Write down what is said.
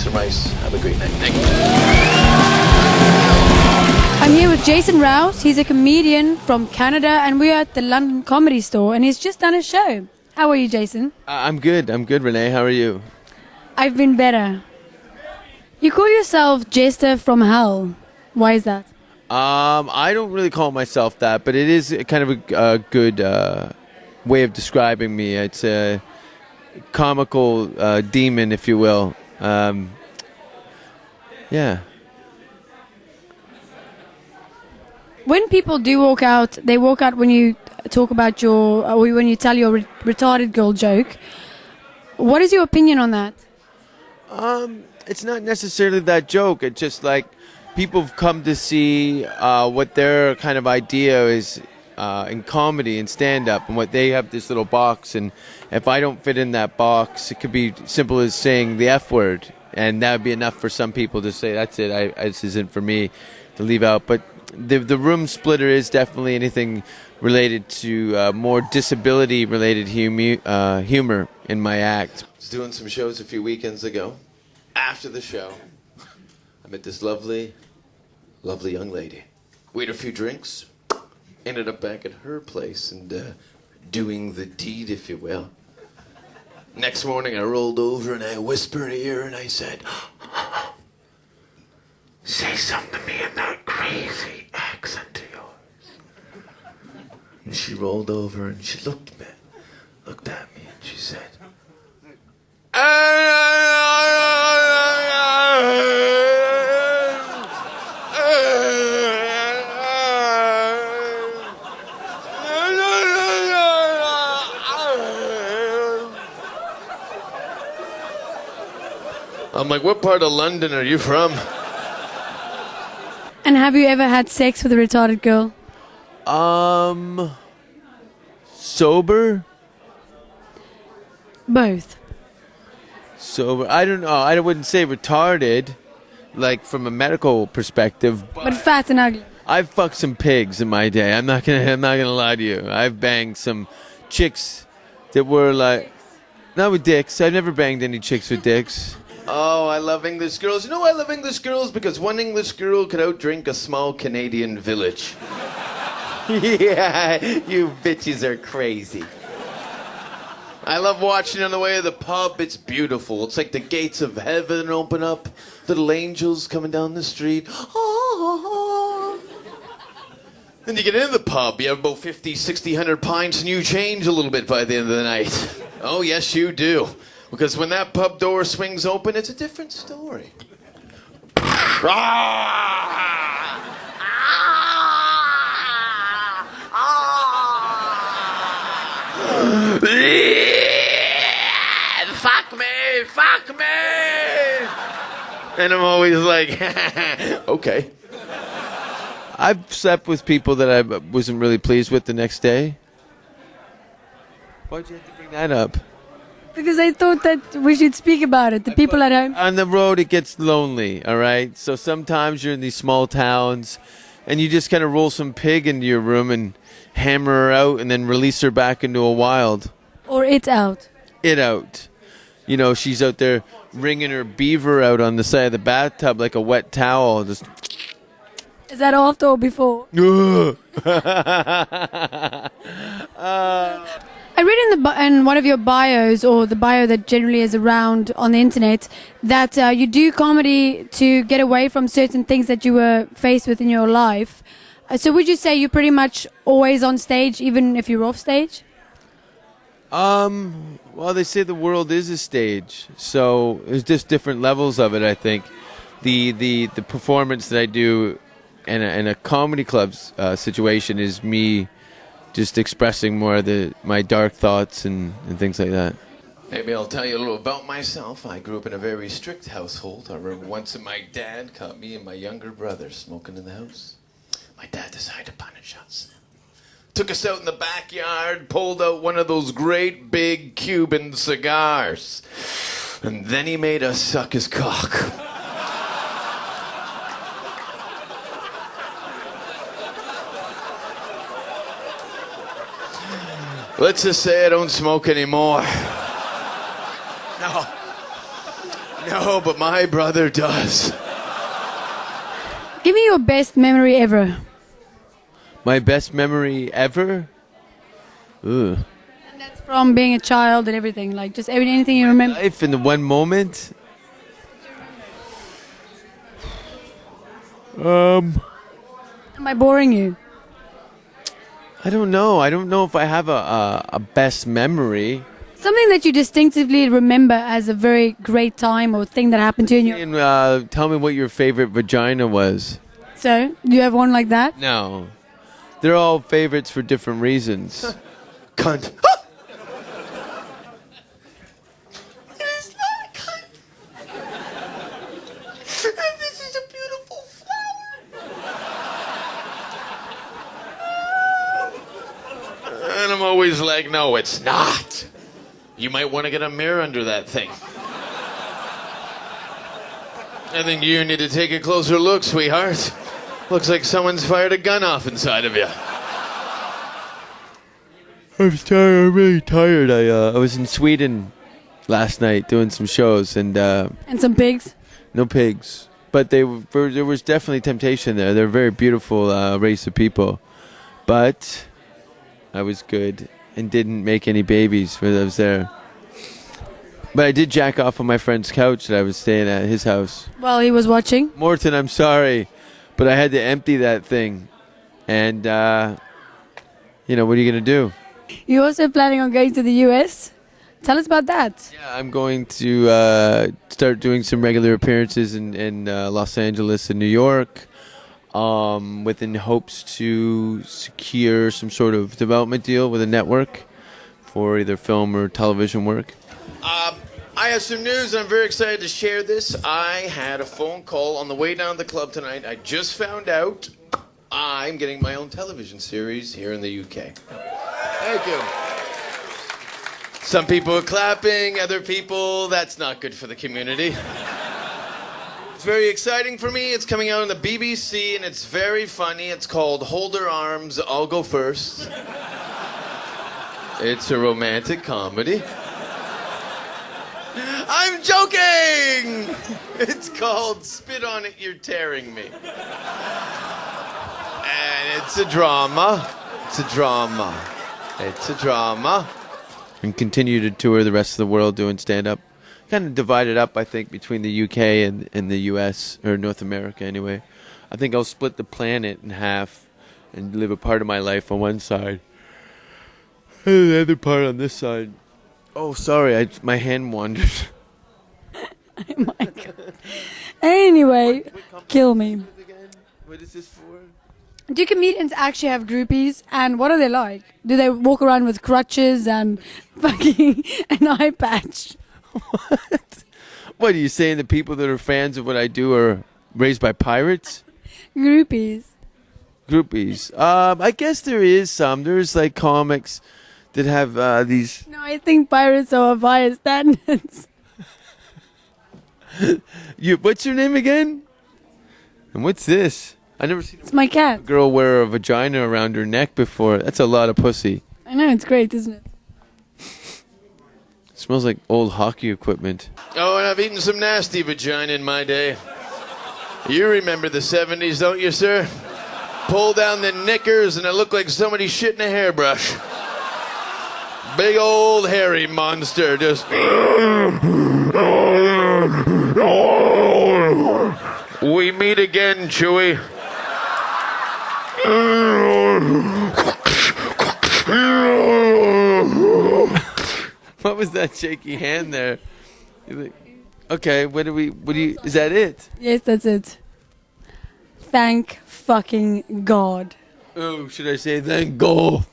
Jason Rouse. Have a great night. Thank you. I'm here with Jason Rouse. He's a comedian from Canada, and we're at the London Comedy Store, and he's just done a show. How are you, Jason? I'm good, Renee. How are you? I've been better. You call yourself Jester from Hell. Why is that? I don't really call myself that, but it is kind of a good way of describing me. It's a comical demon, if you will. Yeah. When people do walk out, they walk out when you talk about or when you tell your retarded girl joke. What is your opinion on that? It's not necessarily that joke. It's just like people have come to see what their kind of idea is in comedy and stand-up, and what they have this little box. And if I don't fit in that box, it could be simple as saying the F word, and that would be enough for some people to say, that's it, this isn't for me, to leave out. But the room splitter is definitely anything related to more disability-related humor in my act. I was doing some shows a few weekends ago. After the show, I met this lovely young lady. We had a few drinks. Ended up back at her place and doing the deed, if you will. Next morning, I rolled over and I whispered in her ear and I said, "Say something to me in that crazy accent of yours." And she rolled over and she looked at me and she said, I'm like, what part of London are you from? And have you ever had sex with a retarded girl? Sober? Both. Sober. I don't know. I wouldn't say retarded, like from a medical perspective. But fat and ugly. I've fucked some pigs in my day. I'm not gonna lie to you. I've banged some chicks that were like, not with dicks. I've never banged any chicks with dicks. Oh, I love English girls. You know I love English girls? Because one English girl could outdrink a small Canadian village. Yeah, you bitches are crazy. I love watching on the way to the pub. It's beautiful. It's like the gates of heaven open up. Little angels coming down the street. Oh. Then you get into the pub. You have about 50, 60, 100 pints, and you change a little bit by the end of the night. Oh, yes, you do. Because when that pub door swings open, it's a different story. Fuck me! And I'm always like, okay. I've slept with people that I wasn't really pleased with the next day. Why'd you have to bring that up? Because I thought that we should speak about it. The people at home. On the road, it gets lonely, all right? So sometimes you're in these small towns, and you just kind of roll some pig into your room and hammer her out and then release her back into a wild. Or it out. It out. You know, she's out there wringing her beaver out on the side of the bathtub like a wet towel. Just... Is that after or before? I read in one of your bios, or the bio that generally is around on the internet, that you do comedy to get away from certain things that you were faced with in your life. So would you say you're pretty much always on stage, even if you're off stage? Well, they say the world is a stage, so there's just different levels of it, I think. The performance that I do in a comedy club situation is me just expressing more of my dark thoughts and things like that. Maybe I'll tell you a little about myself. I grew up in a very strict household. I remember once my dad caught me and my younger brother smoking in the house. My dad decided to punish us. Took us out in the backyard, pulled out one of those great big Cuban cigars. And then he made us suck his cock. Let's just say I don't smoke anymore. No. No, but my brother does. Give me your best memory ever. My best memory ever? Ugh. And that's from being a child and everything. Like, just anything you remember. Life in the one moment? Am I boring you? I don't know. I don't know if I have a best memory. Something that you distinctively remember as a very great time or thing that happened to you in your... And tell me what your favorite vagina was. So, do you have one like that? No. They're all favorites for different reasons. Cunt. It is not a cunt. This is a beautiful flower. And I'm always like, no, it's not. You might want to get a mirror under that thing. I think you need to take a closer look, sweetheart. Looks like someone's fired a gun off inside of you. I'm tired. I'm really tired. I was in Sweden last night doing some shows and some pigs? No pigs, but there was definitely temptation there. They're a very beautiful race of people, but I was good and didn't make any babies when I was there. But I did jack off on my friend's couch that I was staying at his house. While he was watching? Morton, I'm sorry, but I had to empty that thing. And, what are you going to do? You're also planning on going to the US? Tell us about that. Yeah, I'm going to start doing some regular appearances in Los Angeles and New York. Within hopes to secure some sort of development deal with a network for either film or television work. I have some news, and I'm very excited to share this. I had a phone call on the way down to the club tonight. I just found out I'm getting my own television series here in the UK. Thank you. Some people are clapping, other people, that's not good for the community. It's very exciting for me. It's coming out on the BBC, and it's very funny. It's called Hold Her Arms, I'll Go First. It's a romantic comedy. I'm joking! It's called Spit On It, You're Tearing Me. And it's a drama. It's a drama. It's a drama. And continue to tour the rest of the world doing stand-up. Kind of divided up, I think, between the UK and the US, or North America anyway. I think I'll split the planet in half and live a part of my life on one side. And the other part on this side. Oh, sorry, my hand wandered. Oh my God. Anyway, kill me. What is this for? Do comedians actually have groupies? And what are they like? Do they walk around with crutches and fucking an eye patch? What? What are you saying? The people that are fans of what I do are raised by pirates? Groupies. Groupies. I guess there is some. There's like comics that have these. No, I think pirates are of higher standards. What's your name again? And what's this? I never seen It's my cat. a girl wear a vagina around her neck before. That's a lot of pussy. I know, it's great, isn't it? It smells like old hockey equipment. Oh, and I've eaten some nasty vagina in my day. You remember the 70s, don't you, sir? Pull down the knickers and it looked like somebody shit in a hairbrush. Big old hairy monster just... We meet again, Chewie. What was that shaky hand there? Okay, is that it? Yes, that's it. Thank fucking God. Oh, should I say thank God?